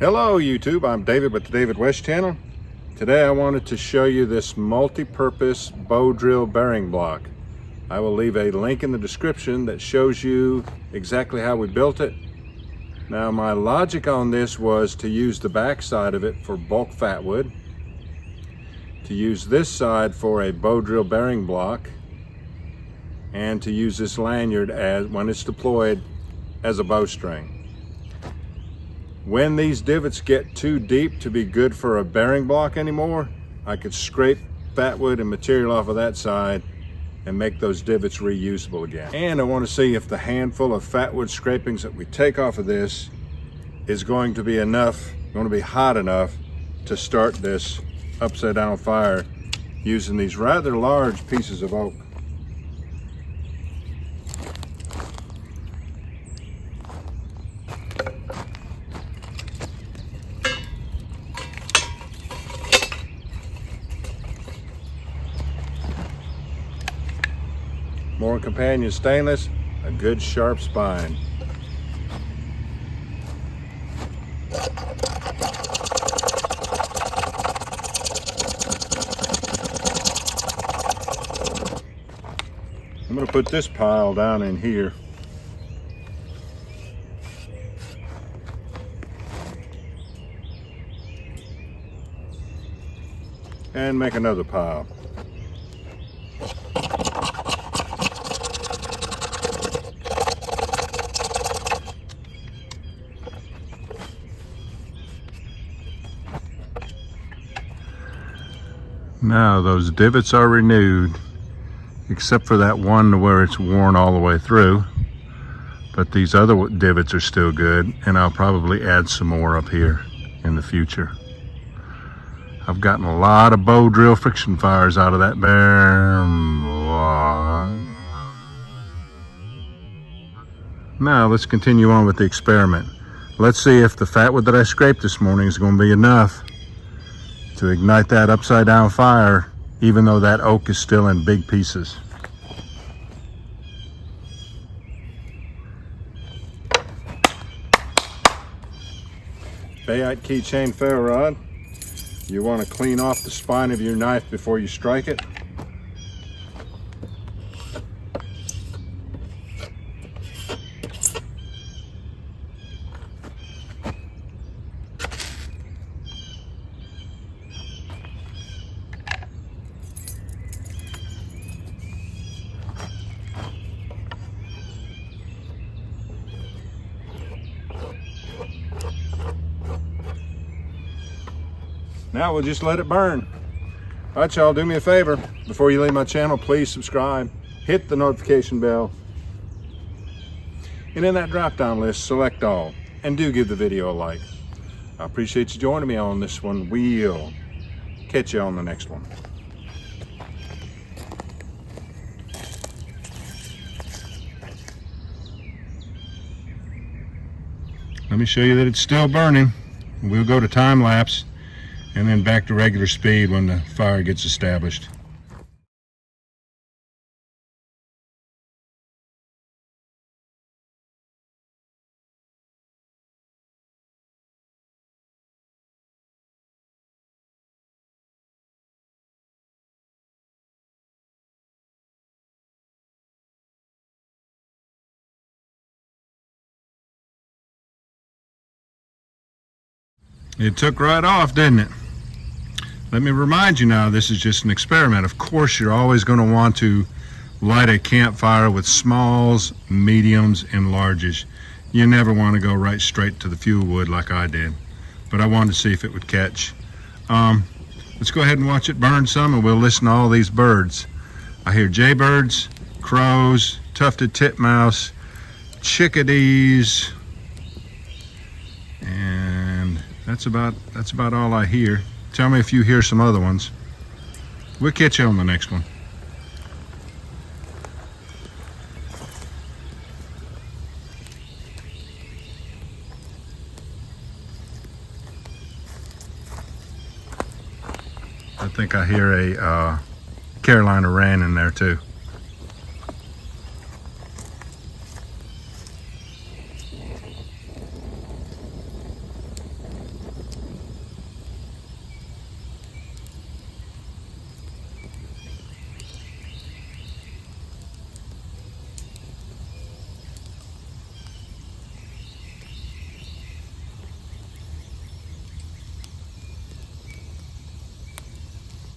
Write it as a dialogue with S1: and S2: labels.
S1: Hello YouTube, I'm David with the David West channel. Today I wanted to show you this multi-purpose bow drill bearing block. I will leave a link in the description that shows you exactly how we built it. Now my logic on this was to use the back side of it for bulk fatwood, to use this side for a bow drill bearing block, and to use this lanyard as when it's deployed as a bowstring. When these divots get too deep to be good for a bearing block anymore, I could scrape fatwood and material off of that side and make those divots reusable again. And I want to see if the handful of fatwood scrapings that we take off of this is going to be hot enough to start this upside down fire using these rather large pieces of oak. More companion stainless, a good sharp spine. I'm going to put this pile down in here. And make another pile. Now those divots are renewed, except for that one where it's worn all the way through, but these other divots are still good, and I'll probably add some more up here in the future. I've gotten a lot of bow drill friction fires out of that bearing block. Now let's continue on with the experiment. Let's see if the fatwood that I scraped this morning is going to be enough to ignite that upside down fire, even though that oak is still in big pieces. Bayite keychain ferro rod. You want to clean off the spine of your knife before you strike it. Now we'll just let it burn. All right, y'all, do me a favor. Before you leave my channel, please subscribe, hit the notification bell, and in that drop-down list, select all, and do give the video a like. I appreciate you joining me on this one. We'll catch you on the next one. Let me show you that it's still burning. We'll go to time lapse and then back to regular speed when the fire gets established. It took right off, didn't it? Let me remind you now, this is just an experiment. Of course, you're always going to want to light a campfire with smalls, mediums, and larges. You never want to go right straight to the fuel wood like I did, but I wanted to see if it would catch. Let's go ahead and watch it burn some, and we'll listen to all these birds. I hear jaybirds, crows, tufted titmouse, chickadees, and that's about all I hear. Tell me if you hear some other ones. We'll catch you on the next one. I think I hear a Carolina wren in there too.